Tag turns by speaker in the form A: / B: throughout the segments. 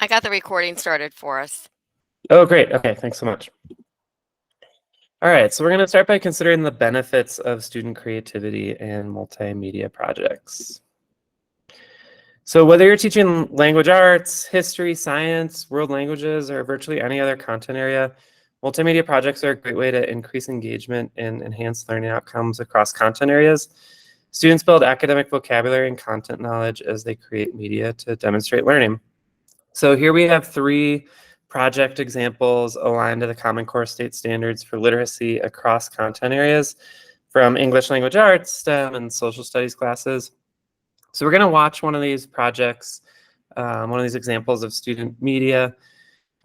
A: I got the recording started for us.
B: Oh, great. Okay, thanks so much. All right, so we're going to start by considering the benefits of student creativity and multimedia projects. So whether you're teaching language arts, history, science, world languages, or virtually any other content area, multimedia projects are a great way to increase engagement and enhance learning outcomes across content areas. Students build academic vocabulary and content knowledge as they create media to demonstrate learning. So here we have 3 project examples aligned to the Common Core state standards for literacy across content areas from English language arts, STEM, and social studies classes. So we're going to watch one of these projects, one of these examples of student media.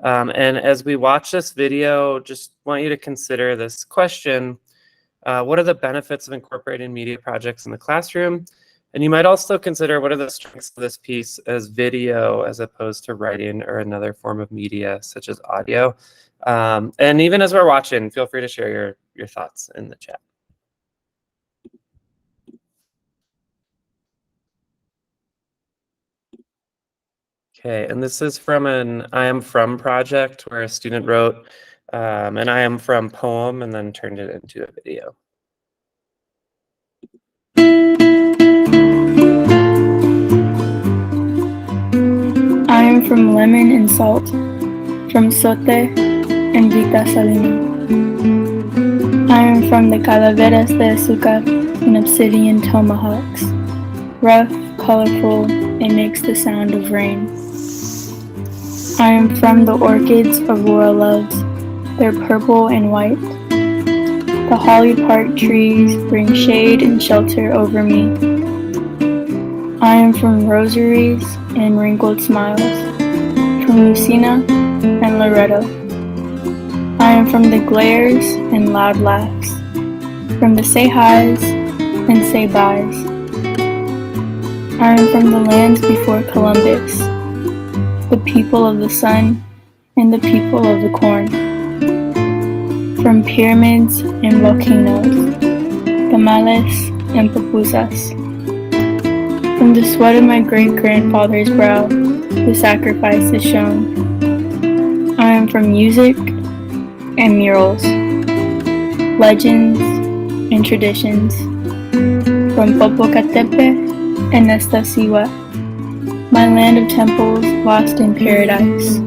B: And as we watch this video, just want you to consider this question. What are the benefits of incorporating media projects in the classroom? And you might also consider what are the strengths of this piece as video as opposed to writing or another form of media such as audio. And even as we're watching, feel free to share your thoughts in the chat. Okay, and this is from an I Am From project where a student wrote an I Am From poem and then turned it into a video.
C: I am from lemon and salt, from sote and vita salina. I am from the calaveras de azúcar and obsidian tomahawks, rough, colorful, and makes the sound of rain. I am from the orchids of royal loves, they're purple and white. The holly park trees bring shade and shelter over me. I am from rosaries and wrinkled smiles, from Lucina and Loretto. I am from the glares and loud laughs, from the say highs and say byes. I am from the lands before Columbus, the people of the sun and the people of the corn. From pyramids and volcanoes, tamales and pupusas. From the sweat of my great-grandfather's brow, the sacrifice is shown. I am from music and murals, legends and traditions. From Popocatépetl and Nestasiwa, my land of temples lost in paradise.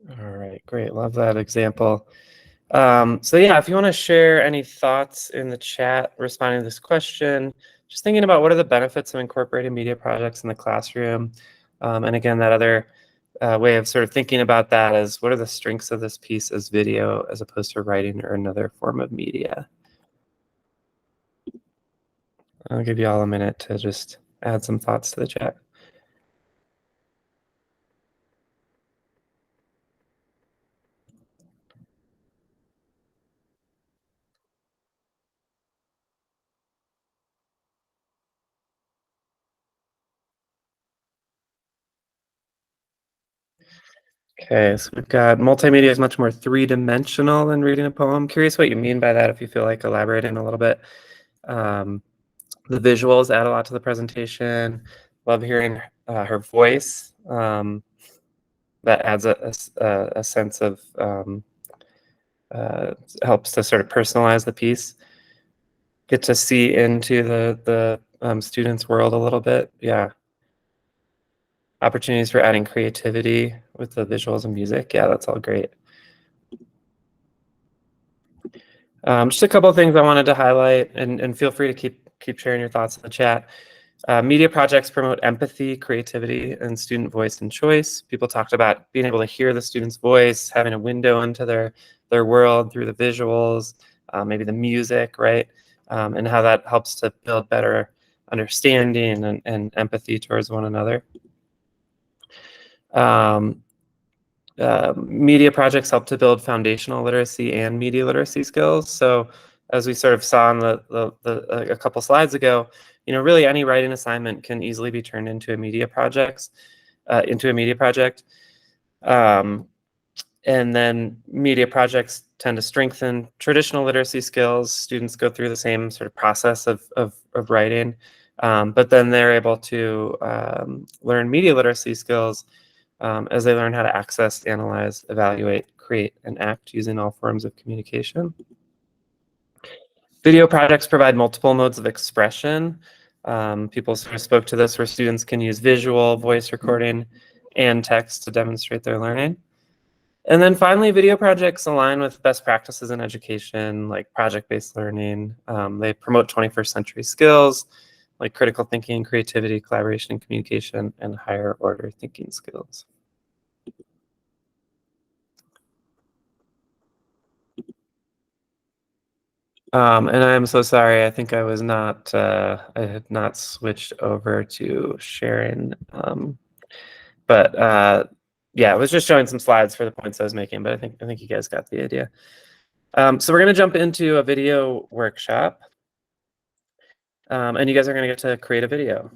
B: All right, great. Love that example. So yeah, if you want to share any thoughts in the chat responding to this question, just thinking about what are the benefits of incorporating media projects in the classroom. And again, that other way of sort of thinking about that is what are the strengths of this piece as video as opposed to writing or another form of media. I'll give you all a minute to just add some thoughts to the chat. Okay, so we've got multimedia is much more 3-dimensional than reading a poem. Curious what you mean by that, if you feel like elaborating a little bit. The visuals add a lot to the presentation. Love hearing her voice. That adds a sense of, helps to sort of personalize the piece. Get to see into the students' world a little bit. Yeah. Opportunities for adding creativity with the visuals and music. Yeah, that's all great. Just a couple of things I wanted to highlight, and feel free to keep sharing your thoughts in the chat. Media projects promote empathy, creativity, and student voice and choice. People talked about being able to hear the student's voice, having a window into their world through the visuals, maybe the music, right? And how that helps to build better understanding and empathy towards one another. Media projects help to build foundational literacy and media literacy skills. So as we sort of saw in a couple slides ago, really any writing assignment can easily be turned into a media project. And And then media projects tend to strengthen traditional literacy skills. Students go through the same sort of process of writing, but then they're able to learn media literacy skills as they learn how to access, analyze, evaluate, create, and act using all forms of communication. Video projects provide multiple modes of expression. People sort of spoke to this, where students can use visual, voice recording, and text to demonstrate their learning. And then finally, video projects align with best practices in education, like project-based learning. They promote 21st century skills, like critical thinking, creativity, collaboration, and communication, and higher order thinking skills. And I'm so sorry, I think I was not, I had not switched over to sharing. Yeah, I was just showing some slides for the points I was making, but I think you guys got the idea. So we're gonna jump into a video workshop. And you guys are gonna get to create a video.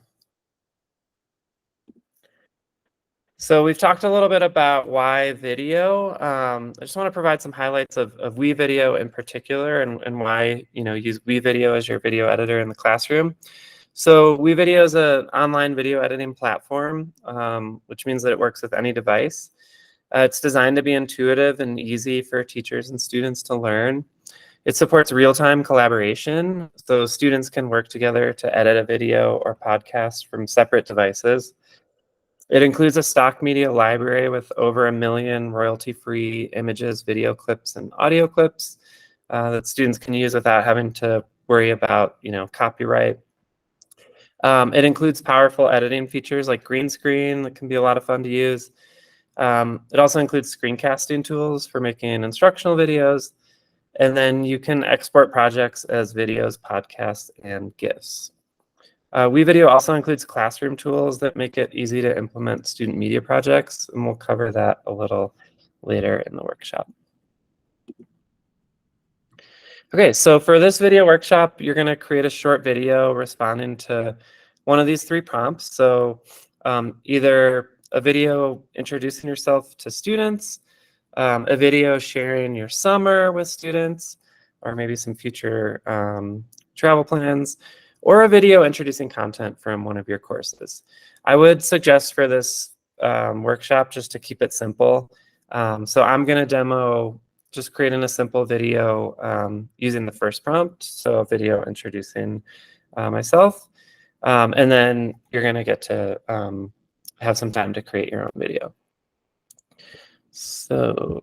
B: So we've talked a little bit about why video. I just want to provide some highlights of WeVideo in particular, and why use WeVideo as your video editor in the classroom. So WeVideo is an online video editing platform, which means that it works with any device. It's designed to be intuitive and easy for teachers and students to learn. It supports real-time collaboration, so students can work together to edit a video or podcast from separate devices. It includes a stock media library with over 1 million royalty-free images, video clips, and audio clips that students can use without having to worry about, copyright. It includes powerful editing features like green screen that can be a lot of fun to use. It also includes screencasting tools for making instructional videos. And then you can export projects as videos, podcasts, and GIFs. WeVideo also includes classroom tools that make it easy to implement student media projects, and we'll cover that a little later in the workshop. Okay, so for this video workshop, you're going to create a short video responding to one of these 3 prompts. So either a video introducing yourself to students, a video sharing your summer with students, or maybe some future travel plans, or a video introducing content from one of your courses. I would suggest for this workshop just to keep it simple. So I'm going to demo just creating a simple video using the first prompt, so a video introducing myself. And then you're going to get to have some time to create your own video. So,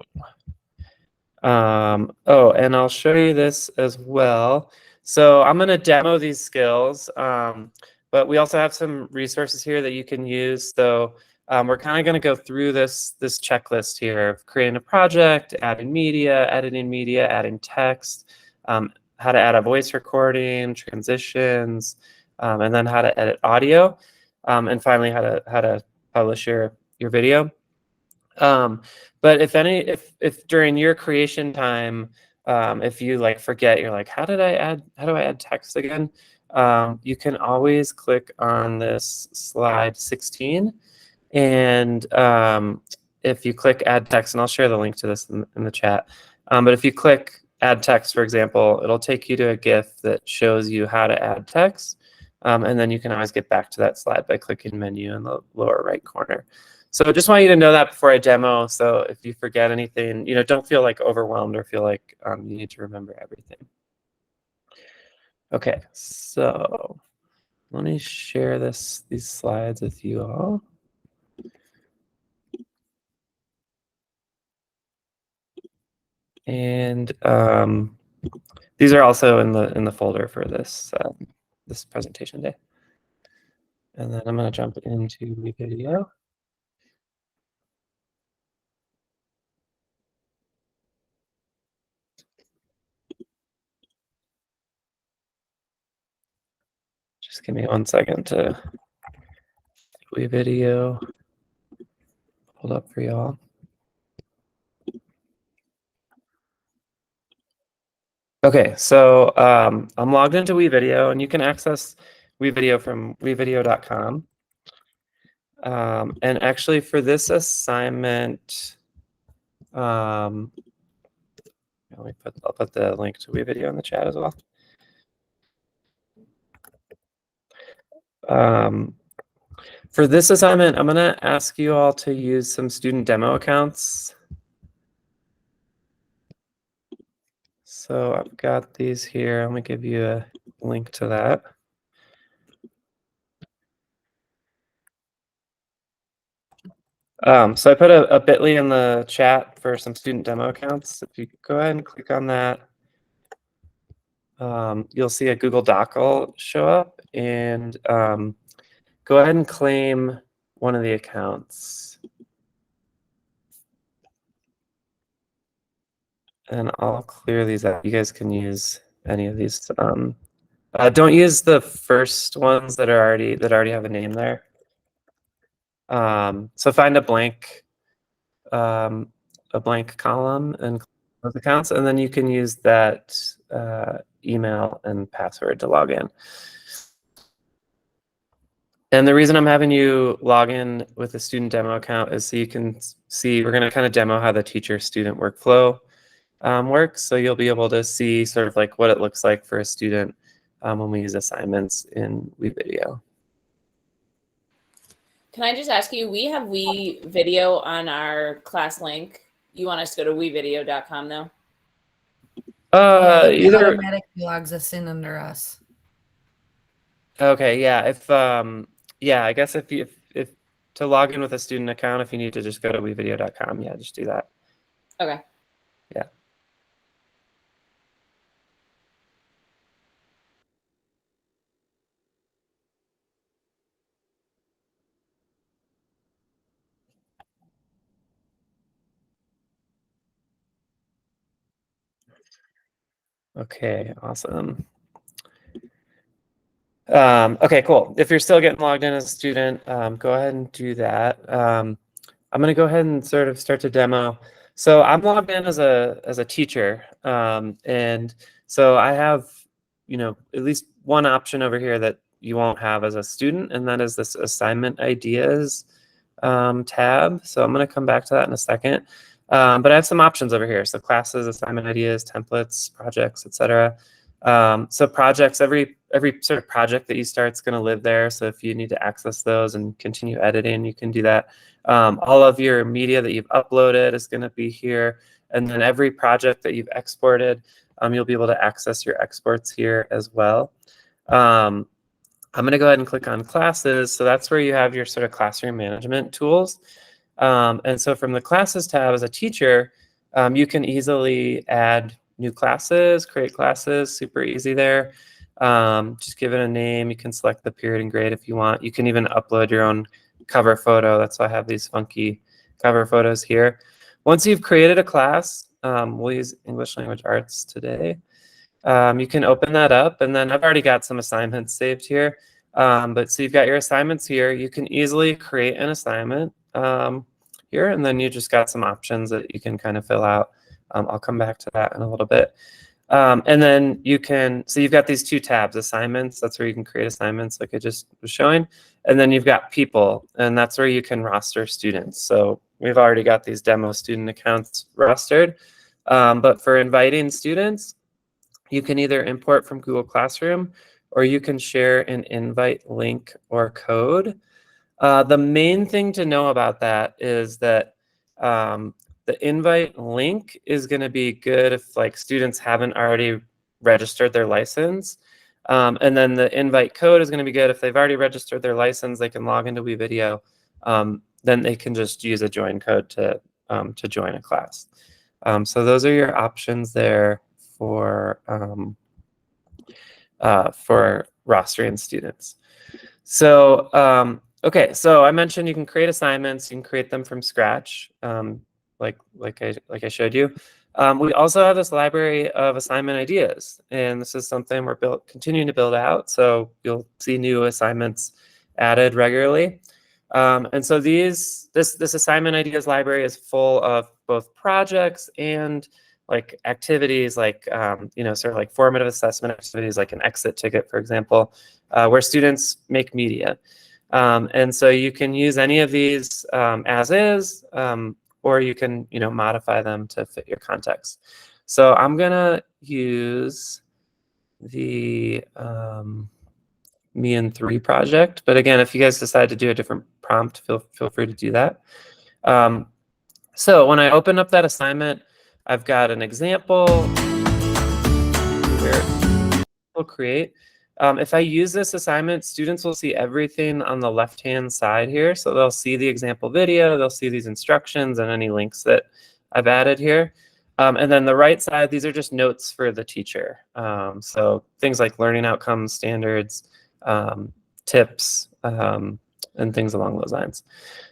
B: oh, and I'll show you this as well. So I'm going to demo these skills, but we also have some resources here that you can use. So we're kind of going to go through this checklist here of creating a project, adding media, editing media, adding text, how to add a voice recording, transitions, and then how to edit audio, and finally how to publish your video. But if during your creation time, if you forget, you're like, how do I add text again? You can always click on this slide 16, and if you click add text, and I'll share the link to this in the chat. But if you click add text, for example, it'll take you to a GIF that shows you how to add text. And then you can always get back to that slide by clicking menu in the lower right corner. So I just want you to know that before I demo. So if you forget anything, don't feel overwhelmed or feel like you need to remember everything. Okay, so let me share these slides with you all. And these are also in the folder for this this presentation day. And then I'm going to jump into WeVideo. Just give me 1 second to WeVideo pulled up for y'all. Okay, so I'm logged into WeVideo, and you can access WeVideo from wevideo.com. And actually, for this assignment, I'll put the link to WeVideo in the chat as well. For this assignment, I'm going to ask you all to use some student demo accounts. So I've got these here. I'm going to give you a link to that. So I put a bit.ly in the chat for some student demo accounts. If you go ahead and click on that, you'll see a Google Doc will show up, and go ahead and claim one of the accounts. And I'll clear these out. You guys can use any of these. Don't use the first ones that already have a name there. So find a blank column and those accounts, and then you can use that email and password to log in. And the reason I'm having you log in with a student demo account is so you can see, we're going to kind of demo how the teacher-student workflow works. So you'll be able to see sort of like what it looks like for a student when we use assignments in WeVideo.
D: Can I just ask you, we have WeVideo on our class link. You want us to go to wevideo.com though?
E: It
B: Either
E: automatically logs us in under us.
B: Okay, yeah. Yeah, I guess if to log in with a student account, if you need to just go to wevideo.com, yeah, just do that.
D: Okay.
B: Yeah. Okay, awesome. Okay, cool. If you're still getting logged in as a student, go ahead and do that. I'm going to go ahead and sort of start to demo. So I'm logged in as a teacher, and so I have, at least one option over here that you won't have as a student, and that is this assignment ideas tab. So I'm going to come back to that in a second. But I have some options over here. So classes, assignment ideas, templates, projects, etc. So projects, every sort of project that you start is going to live there. So if you need to access those and continue editing, you can do that. All of your media that you've uploaded is going to be here. And then every project that you've exported, you'll be able to access your exports here as well. I'm going to go ahead and click on classes. So that's where you have your sort of classroom management tools. And so from the classes tab as a teacher, you can easily add new classes, create classes, super easy there. Just give it a name. You can select the period and grade if you want. You can even upload your own cover photo. That's why I have these funky cover photos here. Once you've created a class, we'll use English Language Arts today. You can open that up, and then I've already got some assignments saved here. But so you've got your assignments here. You can easily create an assignment here, and then you just got some options that you can kind of fill out. I'll come back to that in a little bit. And then you can, so you've got these two tabs, assignments, that's where you can create assignments like I just was showing. And then you've got people, and that's where you can roster students. So we've already got these demo student accounts rostered. But for inviting students, you can either import from Google Classroom, or you can share an invite link or code. The main thing to know about that is that the invite link is going to be good if like students haven't already registered their license. And then the invite code is going to be good if they've already registered their license, they can log into WeVideo. Then they can just use a join code to join a class. So those are your options there for rostering students. So okay, so I mentioned you can create assignments. You can create them from scratch, like I showed you. We also have this library of assignment ideas, and this is something we're continuing to build out. So you'll see new assignments added regularly. And so this assignment ideas library is full of both projects and like activities, like sort of like formative assessment activities, like an exit ticket, for example, where students make media. And so you can use any of these as is, or you can, modify them to fit your context. So I'm gonna use the Me in 3 project, but again, if you guys decide to do a different prompt, feel free to do that. So when I open up that assignment, I've got an example where we'll create. If I use this assignment, students will see everything on the left-hand side here. So they'll see the example video, they'll see these instructions and any links that I've added here. And then the right side, these are just notes for the teacher. So things like learning outcomes, standards, tips, and things along those lines.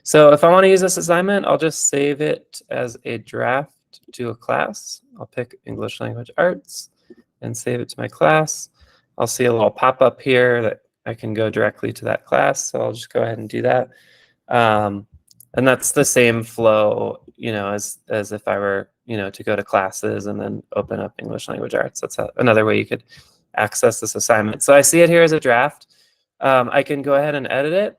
B: So if I want to use this assignment, I'll just save it as a draft to a class. I'll pick English Language Arts and save it to my class. I'll see a little pop-up here that I can go directly to that class. So I'll just go ahead and do that. And that's the same flow, as if I were, to go to classes and then open up English Language Arts. That's another way you could access this assignment. So I see it here as a draft. I can go ahead and edit it.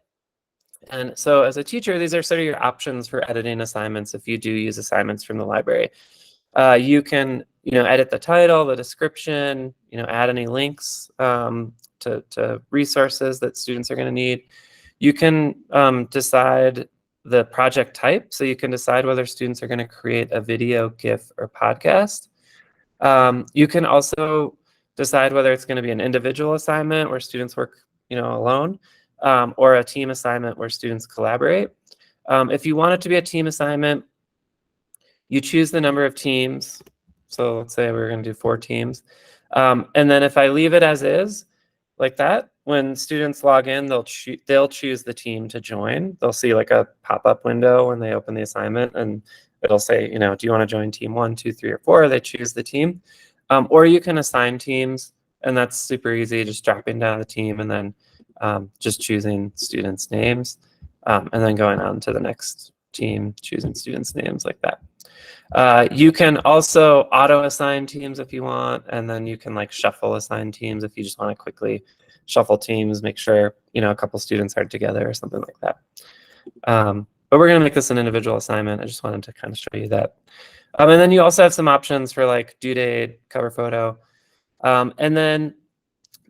B: And so as a teacher, these are sort of your options for editing assignments if you do use assignments from the library. You can, edit the title, the description, add any links to resources that students are going to need. You can decide the project type. So you can decide whether students are going to create a video, GIF, or podcast. You can also decide whether it's going to be an individual assignment where students work, alone, or a team assignment where students collaborate. If you want it to be a team assignment, you choose the number of teams. So let's say we're going to do 4 teams. And then if I leave it as is, like that, when students log in, they'll choose the team to join. They'll see like a pop-up window when they open the assignment, and it'll say, do you want to join team 1, 2, 3, or 4? They choose the team. Or you can assign teams, and that's super easy, just dropping down the team and then just choosing students' names, and then going on to the next team, choosing students' names like that. You can also auto-assign teams if you want, and then you can like shuffle assign teams if you just want to quickly shuffle teams, make sure a couple students are together or something like that. But we're going to make this an individual assignment. I just wanted to kind of show you that. And then you also have some options for like due date, cover photo. And then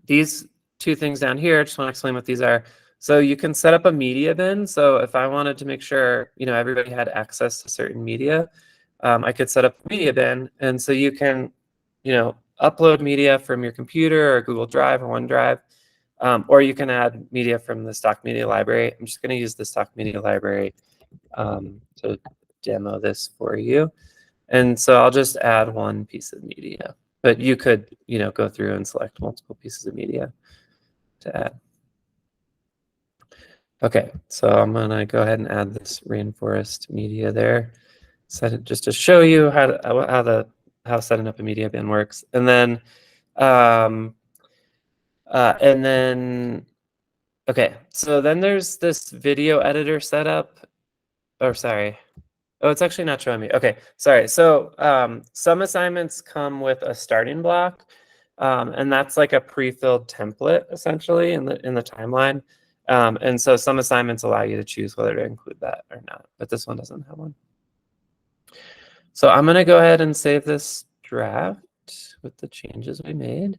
B: these 2 things down here, I just want to explain what these are. So you can set up a media bin. So if I wanted to make sure everybody had access to certain media, I could set up a media bin. And so you can upload media from your computer or Google Drive or OneDrive, or you can add media from the stock media library. I'm just going to use the stock media library to demo this for you. And so I'll just add 1 piece of media, but you could go through and select multiple pieces of media to add. Okay, so I'm going to go ahead and add this rainforest media there. Set it just to show you how setting up a media bin works. And then okay, so then there's this video editor setup. Oh, sorry. Oh, it's actually not showing me. Okay, sorry. So some assignments come with a starting block, and that's like a pre-filled template essentially in the timeline. And so some assignments allow you to choose whether to include that or not, but this one doesn't have one. So I'm going to go ahead and save this draft with the changes we made.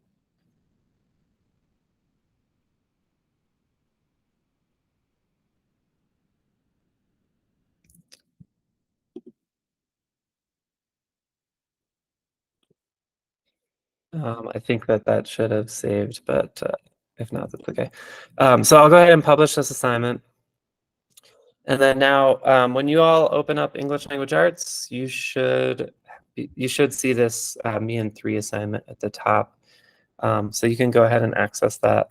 B: I think that should have saved, but if not, that's okay. So I'll go ahead and publish this assignment. And then now, when you all open up English Language Arts, you should see this Me in 3 assignment at the top. So you can go ahead and access that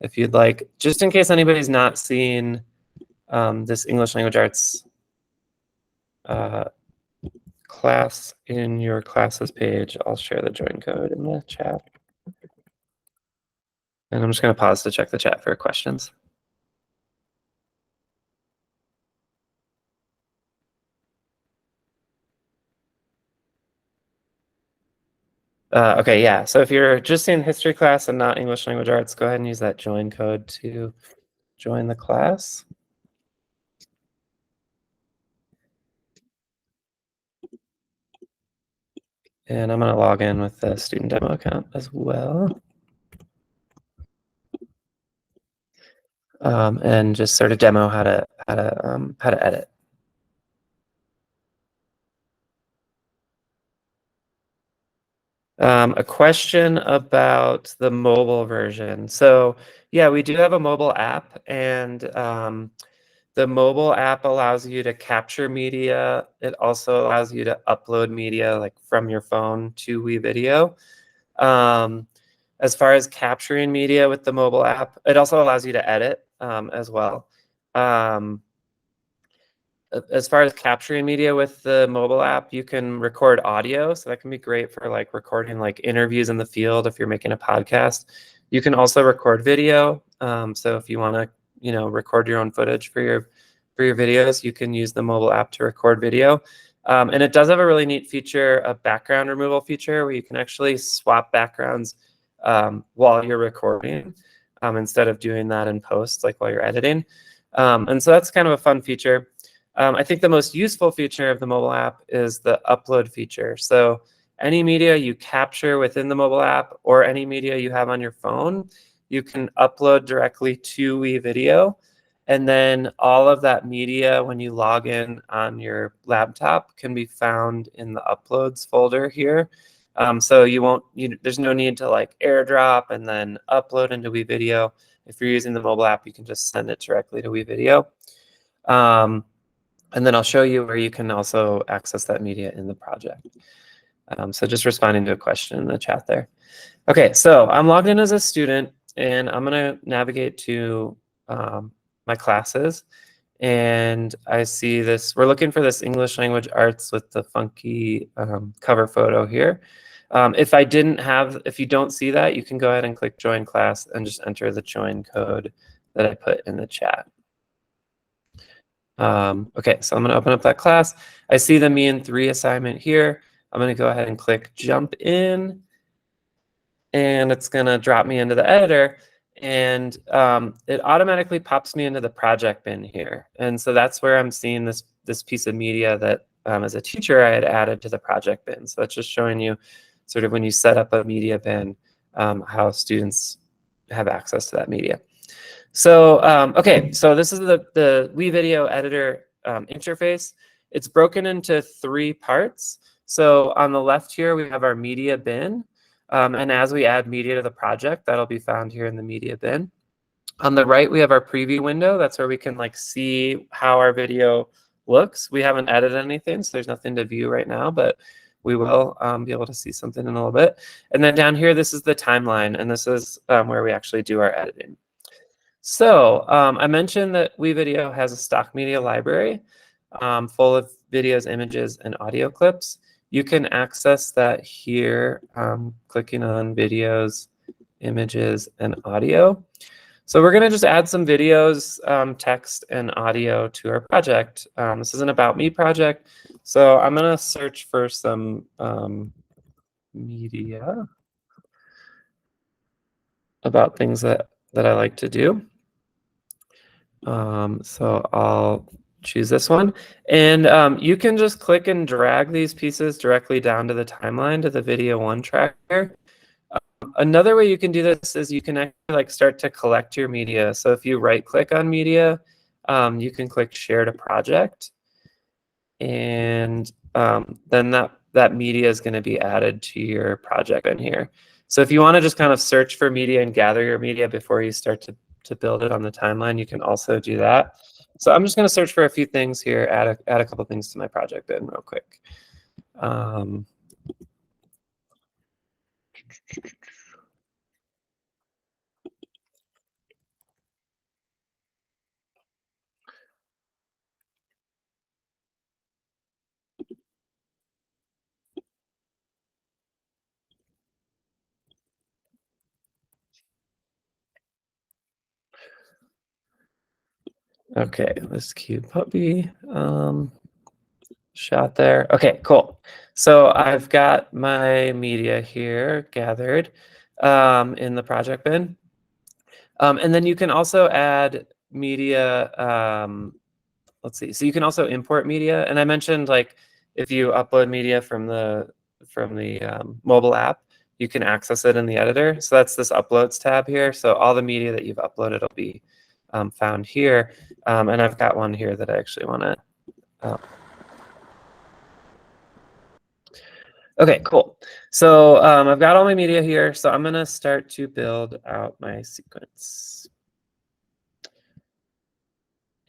B: if you'd like. Just in case anybody's not seeing this English Language Arts class in your classes page, I'll share the join code in the chat. And I'm just going to pause to check the chat for questions. Okay, yeah. So if you're just in history class and not English Language Arts, go ahead and use that join code to join the class. And I'm going to log in with the student demo account as well. And just sort of demo how to edit. A question about the mobile version. So yeah, we do have a mobile app, and the mobile app allows you to capture media. It also allows you to upload media like from your phone to WeVideo. As far as capturing media with the mobile app, it also allows you to edit as well. As far as capturing media with the mobile app, you can record audio. So that can be great for like recording like interviews in the field if you're making a podcast. You can also record video. So if you want to, record your own footage for your videos, you can use the mobile app to record video. And it does have a really neat feature, a background removal feature, where you can actually swap backgrounds while you're recording instead of doing that in post, like while you're editing. And so that's kind of a fun feature. I think the most useful feature of the mobile app is the upload feature. So any media you capture within the mobile app or any media you have on your phone, you can upload directly to WeVideo. And then all of that media, when you log in on your laptop, can be found in the uploads folder here. So there's no need to like airdrop and then upload into WeVideo. If you're using the mobile app, you can just send it directly to WeVideo. And then I'll show you where you can also access that media in the project. So just responding to a question in the chat there. Okay, so I'm logged in as a student, and I'm going to navigate to my classes. And I see this, we're looking for this English language arts with the funky cover photo here. If you don't see that, you can go ahead and click join class and just enter the join code that I put in the chat. Okay, so I'm going to open up that class. I see the mean 3 assignment here. I'm going to go ahead and click jump in, and it's going to drop me into the editor, and it automatically pops me into the project bin here. And so that's where I'm seeing this piece of media that as a teacher I had added to the project bin. So that's just showing you sort of when you set up a media bin, how students have access to that media. So, okay, so this is the WeVideo editor interface. It's broken into 3 parts. So on the left here, we have our media bin. And as we add media to the project, that'll be found here in the media bin. On the right, we have our preview window. That's where we can like see how our video looks. We haven't edited anything, so there's nothing to view right now, but we will be able to see something in a little bit. And then down here, this is the timeline, and this is where we actually do our editing. So I mentioned that WeVideo has a stock media library full of videos, images, and audio clips. You can access that here clicking on videos, images, and audio. So we're going to just add some videos, text, and audio to our project. This is an About Me project. So I'm going to search for some media about things that I like to do. So I'll choose this one, and you can just click and drag these pieces directly down to the timeline to the video 1 tracker. Another way you can do this is you can actually like start to collect your media. So if you right click on media, you can click share to project, and then that media is going to be added to your project in here. So if you want to just kind of search for media and gather your media before you start to build it on the timeline, you can also do that. So I'm just going to search for a few things here, add a couple things to my project bin real quick. Okay, this cute puppy shot there. Okay, cool. So I've got my media here gathered in the project bin. And then you can also add media. Let's see. So you can also import media. And I mentioned like if you upload media from the mobile app, you can access it in the editor. So that's this uploads tab here. So all the media that you've uploaded will be found here. And I've got one here that I actually want to. Okay, cool. So I've got all my media here. So I'm going to start to build out my sequence.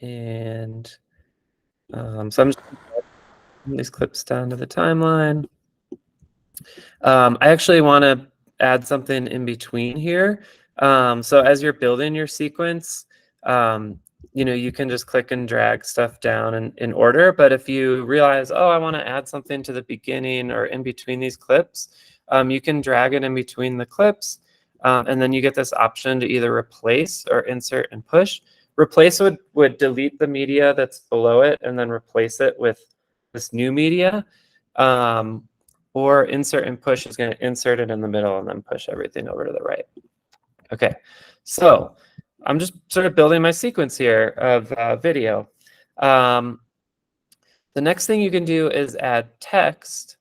B: And so I'm just putting these clips down to the timeline. I actually want to add something in between here. So as you're building your sequence, you can just click and drag stuff down in order. But if you realize, oh, I want to add something to the beginning or in between these clips, you can drag it in between the clips. And then you get this option to either replace or insert and push. Replace would delete the media that's below it and then replace it with this new media. Or insert and push is going to insert it in the middle and then push everything over to the right. Okay, so I'm just sort of building my sequence here of video. The next thing you can do is add text.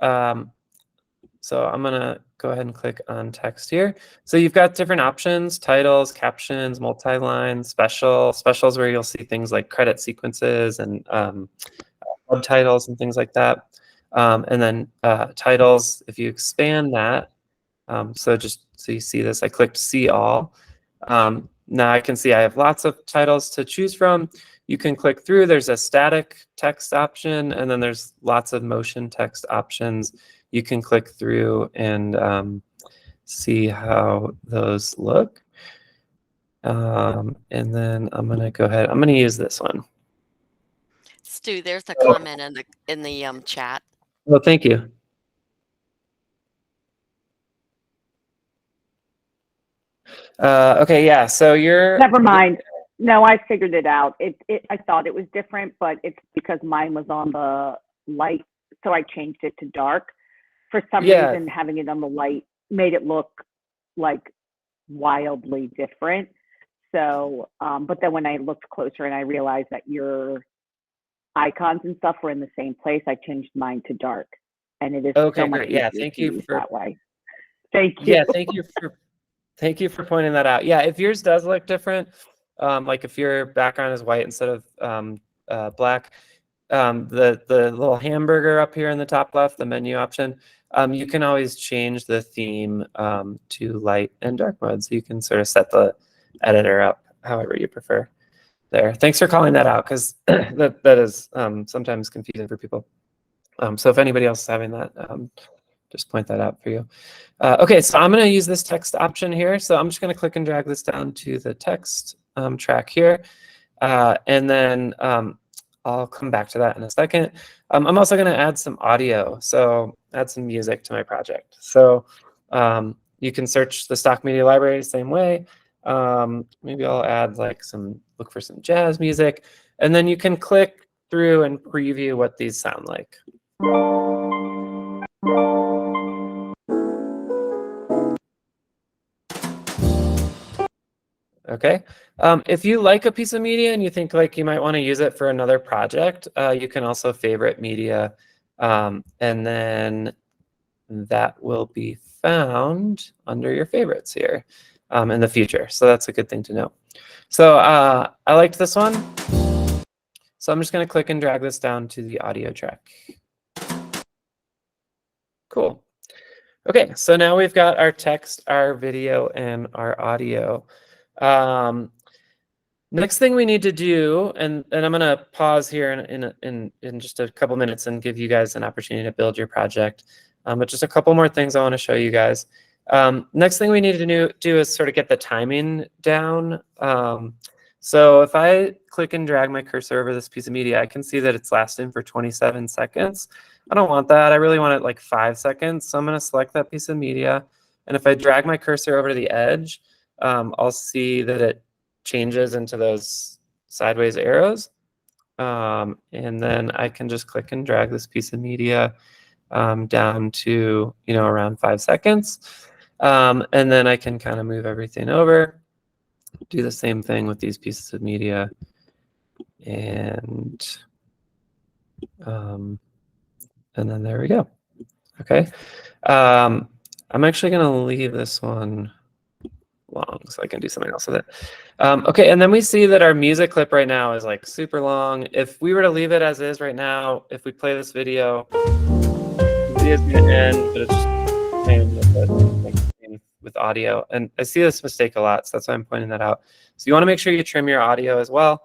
B: So I'm going to go ahead and click on text here. So you've got different options: titles, captions, multi-line, special. Specials where you'll see things like credit sequences and subtitles and things like that. And then titles, if you expand that, so just so you see this, I clicked see all. Now I can see I have lots of titles to choose from. You can click through, there's a static text option, and then there's lots of motion text options. You can click through and see how those look. And then I'm gonna go ahead, I'm gonna use this one.
A: Stu, there's a comment in the chat.
B: Well, thank you. Okay, yeah, so you're...
F: Never mind. No, I figured it out. I thought it was different, but it's because mine was on the light, so I changed it to dark. For some reason, having it on the light made it look like wildly different. So, but then when I looked closer and I realized that your icons and stuff were in the same place, I changed mine to dark, and it is
B: okay,
F: so much
B: great.
F: easier
B: Yeah, thank
F: to
B: you
F: use
B: for
F: that way. Thank you.
B: Yeah, thank you for pointing that out. Yeah, if yours does look different, like if your background is white instead of black, the little hamburger up here in the top left, the menu option, you can always change the theme to light and dark mode. So you can sort of set the editor up however you prefer there. Thanks for calling that out, because that is sometimes confusing for people. So if anybody else is having that, just point that out for you. Okay, so I'm going to use this text option here. So I'm just going to click and drag this down to the text track here. And then I'll come back to that in a second. I'm also going to add some audio, so add some music to my project. So you can search the stock media library the same way. Maybe I'll add like look for some jazz music, and then you can click through and preview what these sound like. Okay. If you like a piece of media and you think like you might want to use it for another project, you can also favorite media, and then that will be found under your favorites here in the future. So that's a good thing to know. So I liked this one. So I'm just going to click and drag this down to the audio track. Cool. Okay, so now we've got our text, our video, and our audio. Next thing we need to do, and I'm going to pause here in just a couple minutes and give you guys an opportunity to build your project. But just a couple more things I want to show you guys. Next thing we need to do is sort of get the timing down. So if I click and drag my cursor over this piece of media, I can see that it's lasting for 27 seconds. I don't want that. I really want it like 5 seconds. So I'm going to select that piece of media. And if I drag my cursor over to the edge, I'll see that it changes into those sideways arrows. And then I can just click and drag this piece of media down to, around 5 seconds. And then I can kind of move everything over, do the same thing with these pieces of media. And then there we go. Okay. I'm actually going to leave this one long so I can do something else with it. Okay, and then we see that our music clip right now is like super long. If we were to leave it as is right now, if we play this video, the video's going to end, but it's just playing with audio. And I see this mistake a lot, so that's why I'm pointing that out. So you want to make sure you trim your audio as well.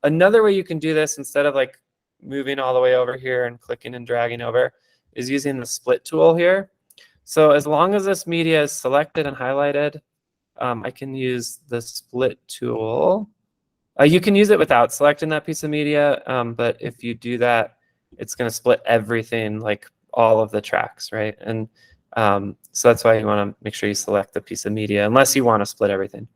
B: Another way you can do this instead of like moving all the way over here and clicking and dragging over is using the split tool here. So as long as this media is selected and highlighted, I can use the split tool. You can use it without selecting that piece of media, but if you do that, it's going to split everything, like all of the tracks, right? And so that's why you want to make sure you select the piece of media, unless you want to split everything.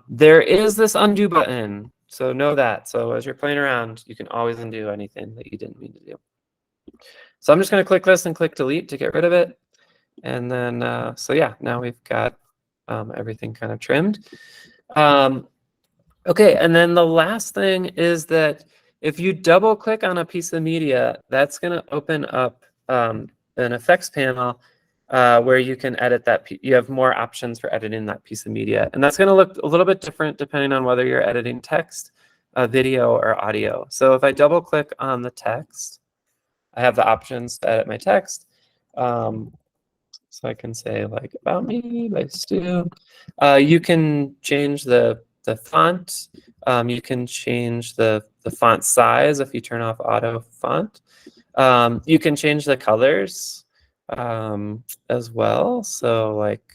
B: There is this undo button, so know that. So as you're playing around, you can always undo anything that you didn't mean to do. So I'm just going to click this and click delete to get rid of it. And then, so yeah, now we've got everything kind of trimmed. Okay, and then the last thing is that if you double click on a piece of media, that's going to open up an effects panel where you can edit that. You have more options for editing that piece of media. And that's going to look a little bit different depending on whether you're editing text, video, or audio. So if I double click on the text, I have the options to edit my text. So I can say like about me by Stu. You can change the font. You can change the font size if you turn off auto font. You can change the colors as well. So like,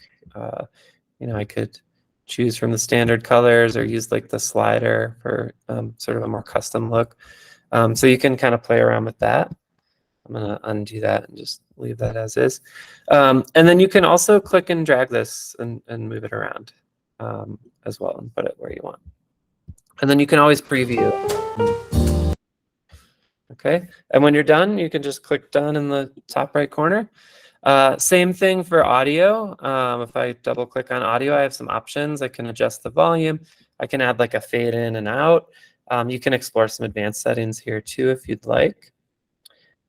B: you know, I could choose from the standard colors or use like the slider for sort of a more custom look. So you can kind of play around with that. I'm going to undo that and just leave that as is. And then you can also click and drag this and move it around as well and put it where you want. And then you can always preview. Okay, and when you're done, you can just click done in the top right corner. Same thing for audio. If I double click on audio, I have some options. I can adjust the volume. I can add like a fade in and out. You can explore some advanced settings here too if you'd like.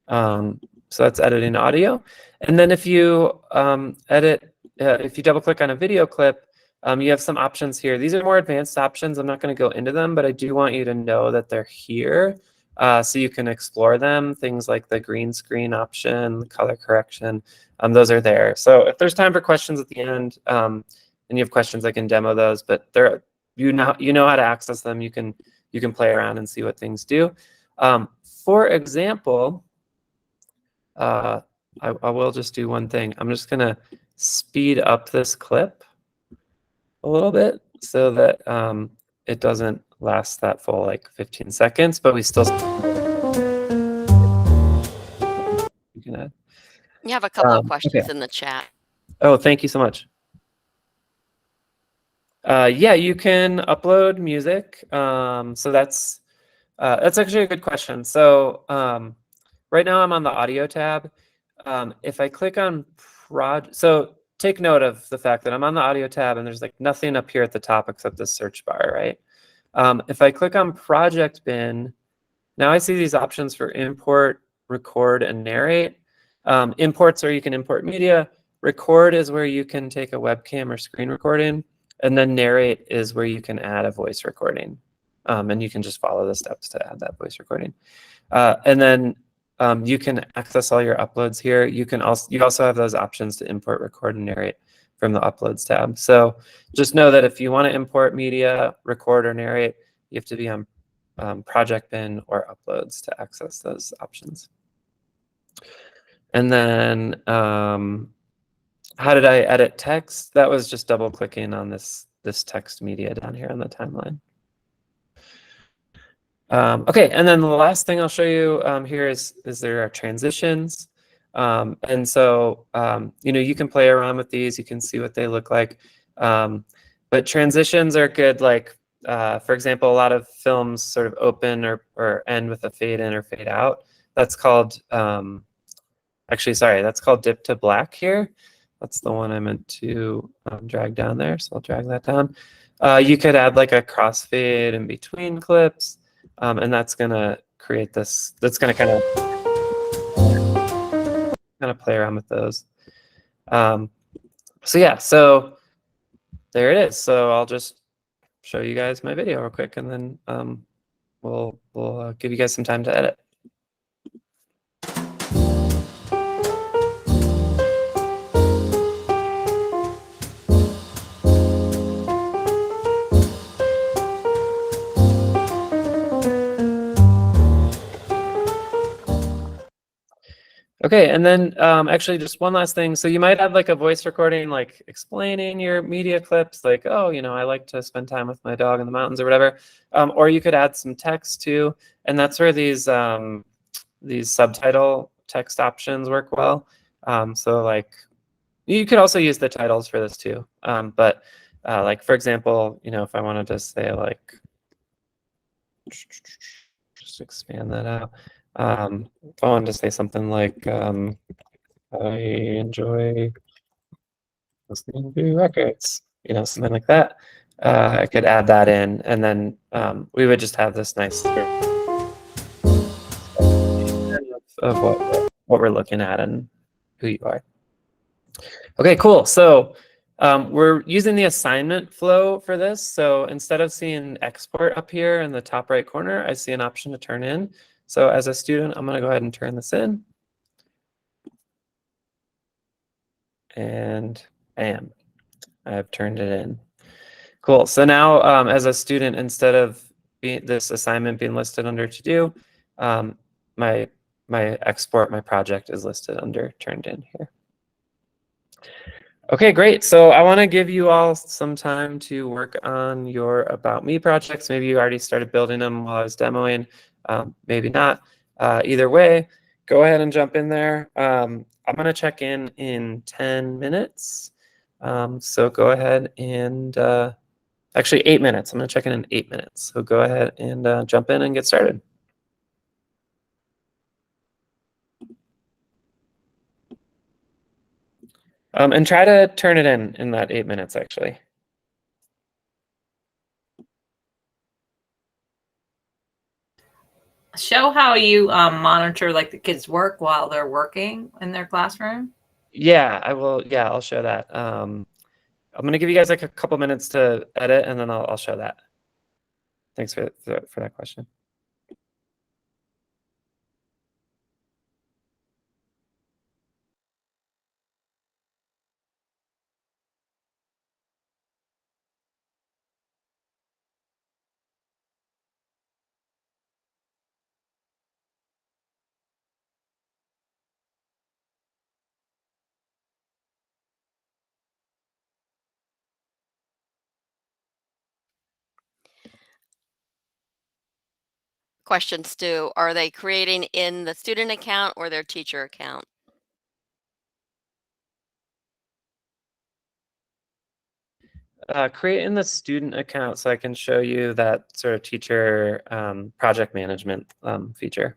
B: So that's editing audio. And then if you if you double click on a video clip, you have some options here. These are more advanced options. I'm not going to go into them, but I do want you to know that they're here so you can explore them. Things like the green screen option, the color correction, those are there. So if there's time for questions at the end and you have questions, I can demo those, but they're, you know how to access them. You can play around and see what things do. For example, I will just do one thing. I'm just going to speed up this clip a little bit so that it doesn't last that full like 15 seconds, but we still. You can add.
A: You have a couple of questions
B: okay.
A: in the chat.
B: Oh, thank you so much. Yeah, you can upload music. So that's actually a good question. So right now I'm on the audio tab. If I click on so take note of the fact that I'm on the audio tab and there's like nothing up here at the top except the search bar, right? If I click on project bin, now I see these options for import, record, and narrate. Imports are you can import media. Record is where you can take a webcam or screen recording. And then narrate is where you can add a voice recording. And you can just follow the steps to add that voice recording. And then you can access all your uploads here. You also have those options to import, record, and narrate from the uploads tab. So just know that if you want to import media, record, or narrate, you have to be on project bin or uploads to access those options. And then how did I edit text? That was just double clicking on this text media down here on the timeline. Okay, and then the last thing I'll show you here is there are transitions. And so, you know, you can play around with these. You can see what they look like. But transitions are good. Like, for example, a lot of films sort of open or end with a fade in or fade out. That's called, actually, sorry, that's called dip to black here. That's the one I meant to drag down there. So I'll drag that down. You could add like a crossfade in between clips. And that's going to create this, that's going to kind of kind of play around with those. So yeah, so there it is. So I'll just show you guys my video real quick, and then we'll give you guys some time to edit. Okay, and then actually just one last thing. So you might have like a voice recording, like explaining your media clips, like, oh, you know, I like to spend time with my dog in the mountains or whatever. Or you could add some text too, and that's where these subtitle text options work well. So like, you could also use the titles for this too. But like for example, you know, if I wanted to say like, just expand that out. If I wanted to say something like, I enjoy listening to records, you know, something like that. I could add that in, and then we would just have this nice of what we're looking at and who you are. Okay, cool. So we're using the assignment flow for this. So instead of seeing export up here in the top right corner, I see an option to turn in. So as a student, I'm going to go ahead and turn this in. And bam, I've turned it in. Cool. So now as a student, instead of this assignment being listed under to do, my export, my project is listed under turned in here. Okay, great. So I want to give you all some time to work on your About Me projects. Maybe you already started building them while I was demoing, maybe not. Either way, go ahead and jump in there. I'm going to check in 10 minutes. So go ahead and actually 8 minutes. I'm going to check in 8 minutes. So go ahead and jump in and get started. And try to turn it in that 8 minutes, actually.
E: Show how you monitor like the kids' work while they're working in their classroom.
B: Yeah, I will. Yeah, I'll show that. I'm going to give you guys like a couple minutes to edit, and then I'll show that. Thanks for that question.
A: Question, Stu, are they creating in the student account or their teacher account?
B: Create in the student account so I can show you that sort of teacher project management feature.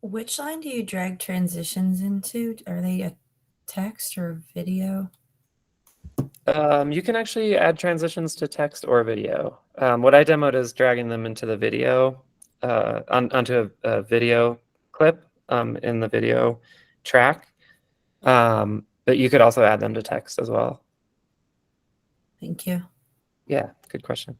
E: Which line do you drag transitions into? Are they a text or video?
B: You can actually add transitions to text or video. What I demoed is dragging them into the video, onto a video clip in the video track. But you could also add them to text as well.
E: Thank you.
B: Yeah, good question.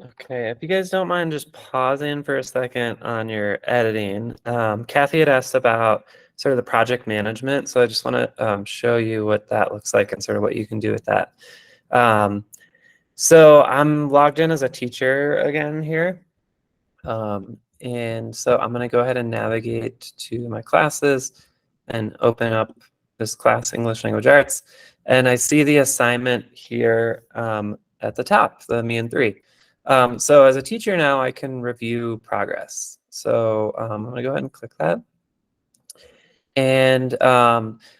B: Okay, if you guys don't mind just pausing for a second on your editing. Kathy had asked about sort of the project management, so I just want to show you what that looks like and sort of what you can do with that. So I'm logged in as a teacher again here. And so I'm going to go ahead and navigate to my classes and open up this class, English Language Arts. And I see the assignment here at the top, the Me and 3. So as a teacher now, I can review progress. So I'm going to go ahead and click that. And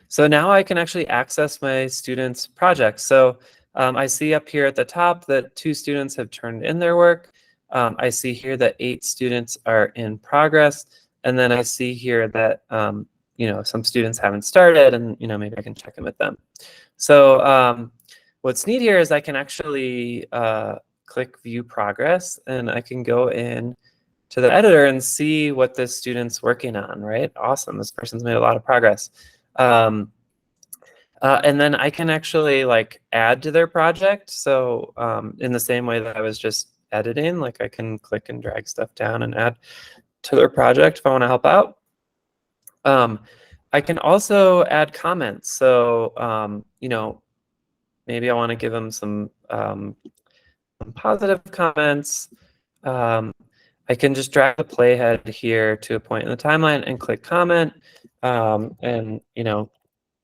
B: so now I can actually access my students' projects. So I see up here at the top that 2 students have turned in their work. I see here that 8 students are in progress. And then I see here that you know, some students haven't started, and you know, maybe I can check in with them. So what's neat here is I can actually click View Progress, and I can go in to the editor and see what this student's working on, right? Awesome, this person's made a lot of progress. And then I can actually like add to their project. So in the same way that I was just editing, like I can click and drag stuff down and add to their project if I want to help out. I can also add comments. So, you know, maybe I want to give them some positive comments. I can just drag the playhead here to a point in the timeline and click comment, and you know,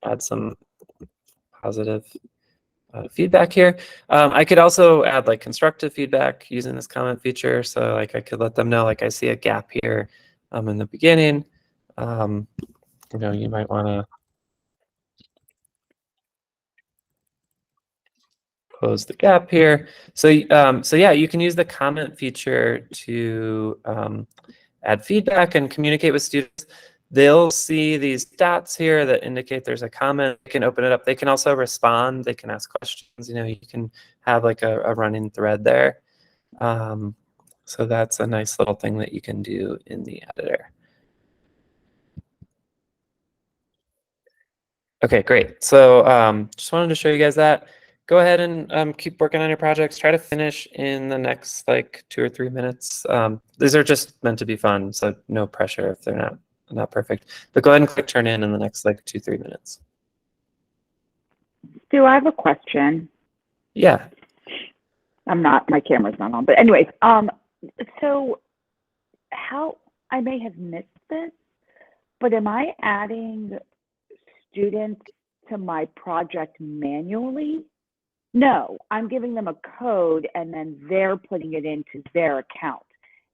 B: add some positive feedback here. I could also add like constructive feedback using this comment feature. So like I could let them know like I see a gap here in the beginning. You know, you might want to close the gap here. So so yeah, you can use the comment feature to add feedback and communicate with students. They'll see these dots here that indicate there's a comment. They can open it up. They can also respond. They can ask questions. You know, you can have like a running thread there. So that's a nice little thing that you can do in the editor. Okay, great. So just wanted to show you guys that. Go ahead and keep working on your projects. Try to finish in the next like 2 or 3 minutes. These are just meant to be fun, so no pressure if they're not perfect. But go ahead and click turn in the next like 2-3 minutes.
F: Stu, I have a question.
B: Yeah.
F: My camera's not on, but anyways, so how, I may have missed this, but am I adding students to my project manually? No, I'm giving them a code and then they're putting it into their account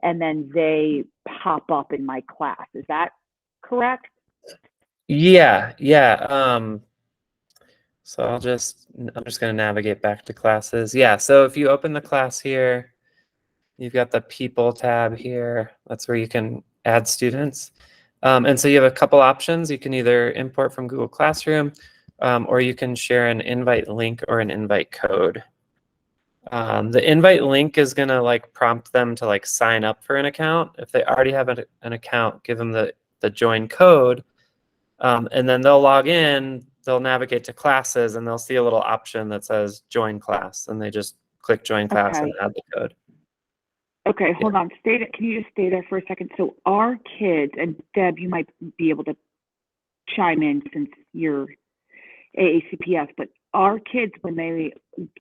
F: and then they pop up in my class. Is that correct?
B: Yeah. So I'm just going to navigate back to classes. Yeah. So if you open the class here, you've got the people tab here. That's where you can add students. And so you have a couple options. You can either import from Google Classroom, or you can share an invite link or an invite code. The invite link is going to like prompt them to like sign up for an account. If they already have an account, give them the join code, and then they'll log in, they'll navigate to classes, and they'll see a little option that says join class, and they just click join class and add the code.
F: Okay, hold on. Can you just stay there for a second? So our kids, and Deb, you might be able to chime in since you're AACPS, but our kids, when they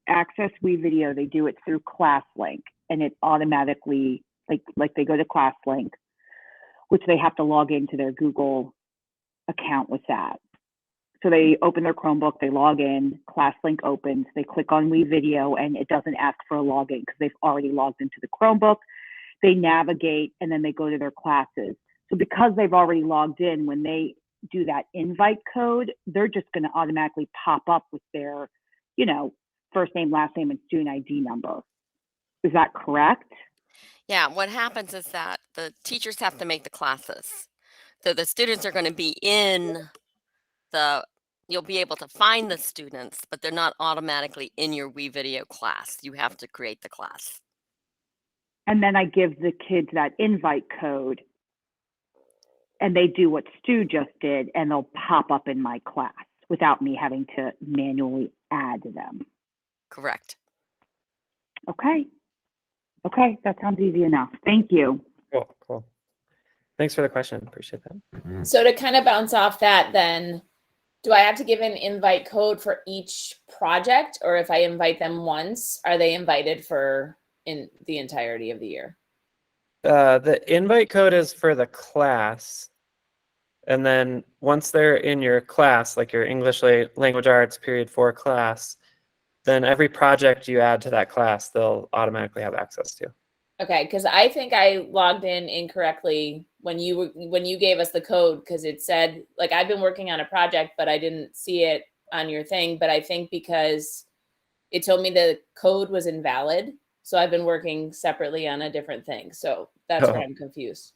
F: access WeVideo, they do it through ClassLink, and it automatically, like they go to ClassLink, which they have to log into their Google account with that. So they open their Chromebook, they log in, ClassLink opens, they click on WeVideo, and it doesn't ask for a login because they've already logged into the Chromebook. They navigate, and then they go to their classes. So because they've already logged in, when they do that invite code, they're just going to automatically pop up with their, you know, first name, last name, and student ID number. Is that correct?
A: Yeah, what happens is that the teachers have to make the classes. So the students are going to be in you'll be able to find the students, but they're not automatically in your WeVideo class. You have to create the class.
F: And then I give the kids that invite code and they do what Stu just did, and they'll pop up in my class without me having to manually add them.
A: Correct.
F: Okay. Okay, that sounds easy enough. Thank you.
B: Cool, cool. Thanks for the question. Appreciate that.
D: So to kind of bounce off that, then do I have to give an invite code for each project, or if I invite them once, are they invited for in the entirety of the year?
B: The invite code is for the class. And then once they're in your class, like your English language arts period 4 class, then every project you add to that class, they'll automatically have access to.
D: Okay, because I think I logged in incorrectly when you gave us the code, because it said, like, I've been working on a project, but I didn't see it on your thing. But I think because it told me the code was invalid, so I've been working separately on a different thing. So that's where I'm confused.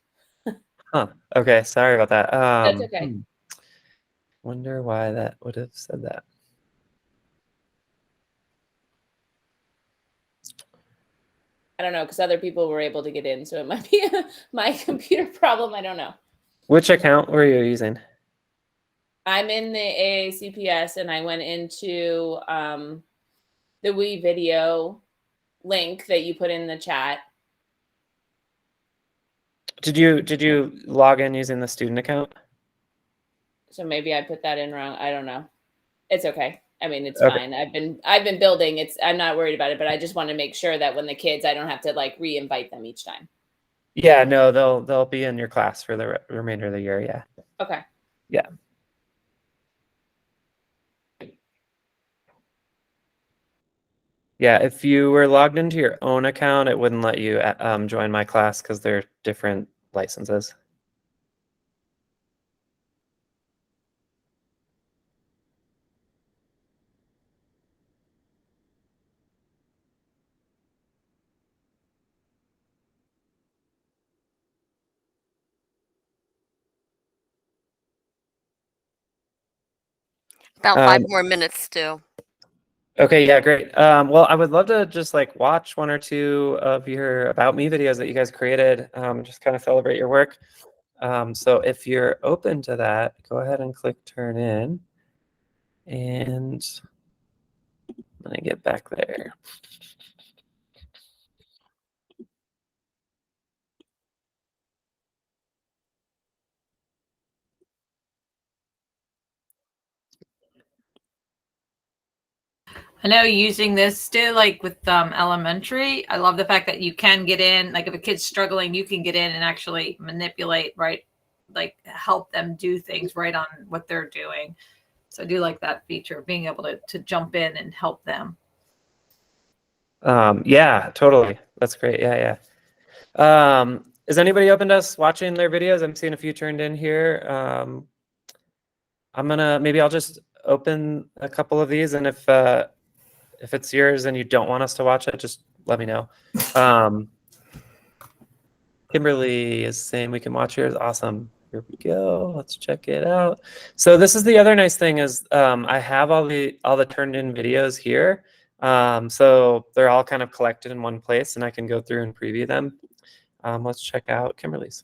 B: Huh. Okay, sorry about that.
D: That's okay.
B: Wonder why that would have said that.
D: I don't know, because other people were able to get in, so it might be my computer problem. I don't know.
B: Which account were you using?
D: I'm in the AACPS, and I went into the WeVideo link that you put in the chat.
B: Did you log in using the student account?
D: So maybe I put that in wrong. I don't know. It's okay. I mean, it's
B: Okay.
D: fine. I've been building. I'm not worried about it, but I just want to make sure that when the kids, I don't have to like re-invite them each time.
B: Yeah, no, they'll be in your class for the remainder of the year. Yeah.
D: Okay.
B: Yeah. Yeah, if you were logged into your own account, it wouldn't let you join my class because they're different licenses.
A: About 5 more minutes, Stu.
B: Okay, yeah, great. Well, I would love to just like watch 1 or 2 of your About Me videos that you guys created, just kind of celebrate your work. So if you're open to that, go ahead and click turn in. And let me get back there.
G: I know using this still like with elementary, I love the fact that you can get in, like if a kid's struggling, you can get in and actually manipulate, right? Like help them do things right on what they're doing. So I do like that feature, being able to jump in and help them.
B: Yeah, totally. That's great. Yeah, yeah. Is anybody open to us watching their videos? I'm seeing a few turned in here. Maybe I'll just open a couple of these, and if it's yours and you don't want us to watch it, just let me know. Kimberly is saying we can watch yours. Awesome. Here we go. Let's check it out. So this is the other nice thing is I have all the turned in videos here. So they're all kind of collected in one place, and I can go through and preview them. Let's check out Kimberly's.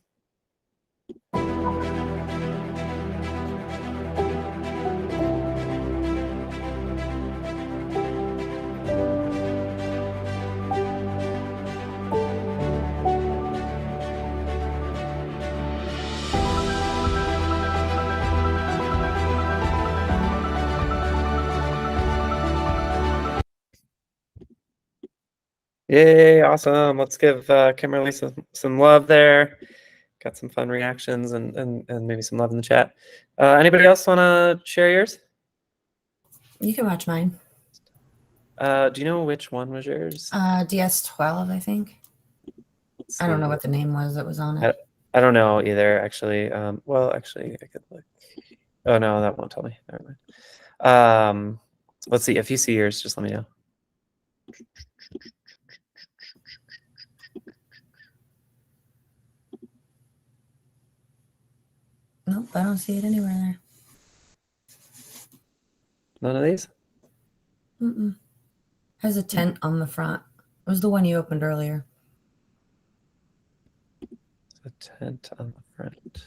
B: Yay, awesome. Let's give Kimberly some love there. Got some fun reactions and maybe some love in the chat. Anybody else want to share yours?
E: You can watch mine.
B: Do you know which one was yours?
E: DS12, I think. I don't know what the name was that was on it.
B: I don't know either, actually. Well, actually, I could look. Oh, no, that won't tell me. Never mind. Let's see. If you see yours, just let me know.
E: Nope, I don't see it anywhere there.
B: None of these?
E: Mm-mm. Has a tent on the front. It was the one you opened earlier.
B: A tent on the front.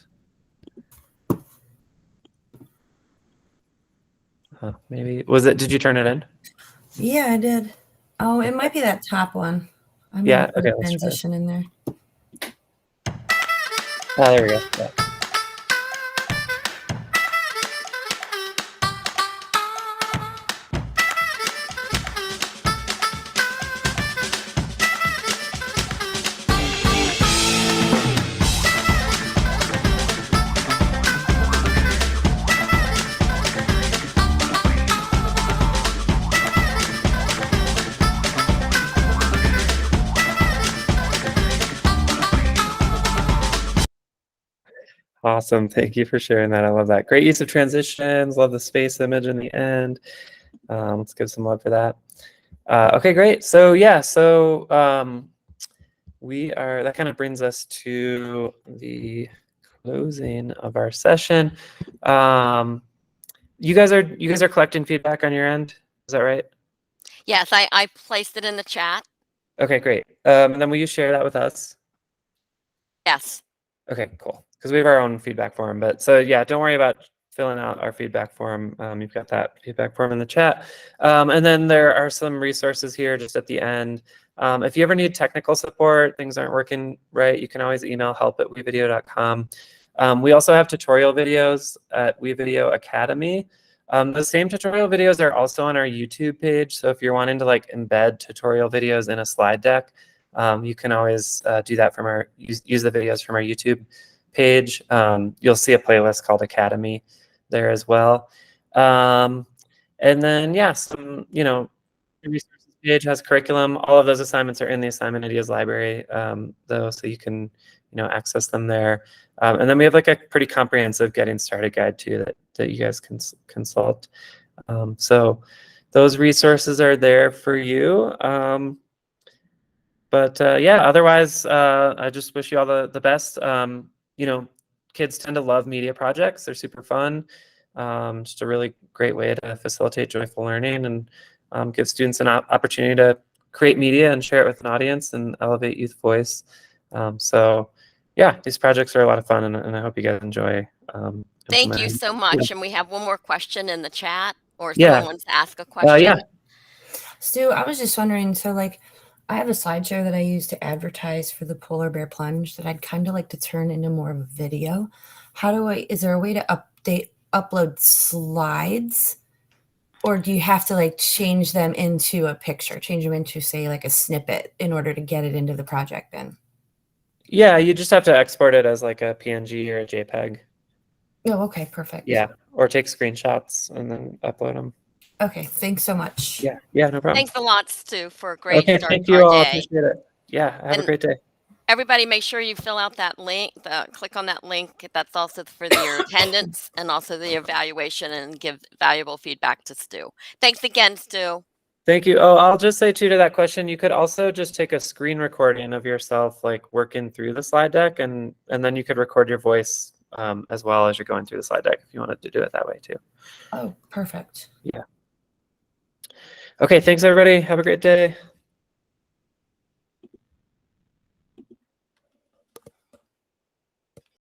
B: Maybe was it? Did you turn it in?
E: Yeah, I did. Oh, it might be that top one. I'm
B: Yeah,
E: gonna put
B: okay,
E: a
B: let's try.
E: transition in there.
B: Oh, there we go. Yeah. Awesome. Thank you for sharing that. I love that. Great use of transitions. Love the space image in the end. Let's give some love for that. Okay, great. So yeah, so that kind of brings us to the closing of our session. You guys are collecting feedback on your end. Is that right?
A: Yes, I placed it in the chat.
B: Okay, great. And then will you share that with us?
A: Yes.
B: Okay, cool. Because we have our own feedback form. But so yeah, don't worry about filling out our feedback form. You've got that feedback form in the chat. And then there are some resources here just at the end. If you ever need technical support, things aren't working right, you can always email help@wevideo.com. We also have tutorial videos at WeVideo Academy. The same tutorial videos are also on our YouTube page. So if you're wanting to like embed tutorial videos in a slide deck, you can always do that from use the videos from our YouTube page. You'll see a playlist called Academy there as well. And then yeah, some resources page has curriculum. All of those assignments are in the assignment ideas library though, so you can access them there. And then we have like a pretty comprehensive getting started guide too that you guys can consult. So those resources are there for you. But yeah, otherwise, I just wish you all the best. Kids tend to love media projects. They're super fun. Just a really great way to facilitate joyful learning and give students an opportunity to create media and share it with an audience and elevate youth voice. So yeah, these projects are a lot of fun, and I hope you guys enjoy
A: Thank you
B: implementing.
A: so much. And we have one more question in the chat, or
B: Yeah.
A: someone wants to ask a question.
B: Yeah.
E: Stu, I was just wondering, so like I have a slideshow that I use to advertise for the polar bear plunge that I'd kind of like to turn into more of a video. Is there a way to upload slides, or do you have to like change them into a picture, change them into say like a snippet in order to get it into the project then?
B: Yeah, you just have to export it as like a PNG or a JPEG.
E: Oh, okay, perfect.
B: Yeah, or take screenshots and then upload them.
E: Okay, thanks so much.
B: Yeah, no problem.
A: Thanks a lot, Stu, for a great
B: Okay,
A: start
B: thank
A: to
B: you
A: our
B: all.
A: day.
B: Appreciate it. Yeah, have a
A: And
B: great day.
A: everybody, make sure you fill out that link, click on that link. That's also for your attendance and also the evaluation, and give valuable feedback to Stu. Thanks again, Stu.
B: Thank you. Oh, I'll just say too to that question, you could also just take a screen recording of yourself like working through the slide deck, and then you could record your voice as well as you're going through the slide deck if you wanted to do it that way too.
E: Oh, perfect.
B: Yeah. Okay, thanks everybody. Have a great day.